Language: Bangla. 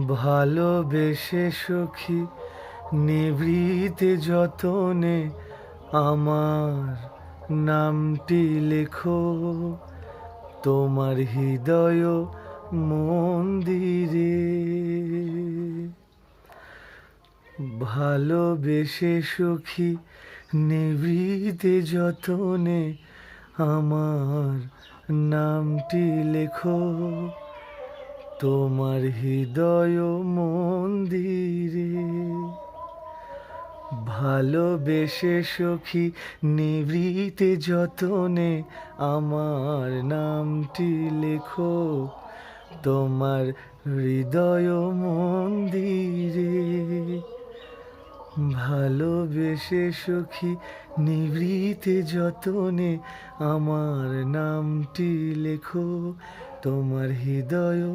ভালোবেসে সখী নিভৃতে যতনে আমার নামটি লেখো তোমার হৃদয় মন্দিরে। ভালোবেসে সখী নিভৃতে যতনে আমার নামটি লেখো তোমার হৃদয় মন্দিরে। ভালোবেসে সখী নিভৃতে যতনে আমার নামটি লেখো তোমার হৃদয় মন্দিরে। ভালোবেসে সখী নিভৃতে যতনে আমার নামটি লেখো তোমার হৃদয়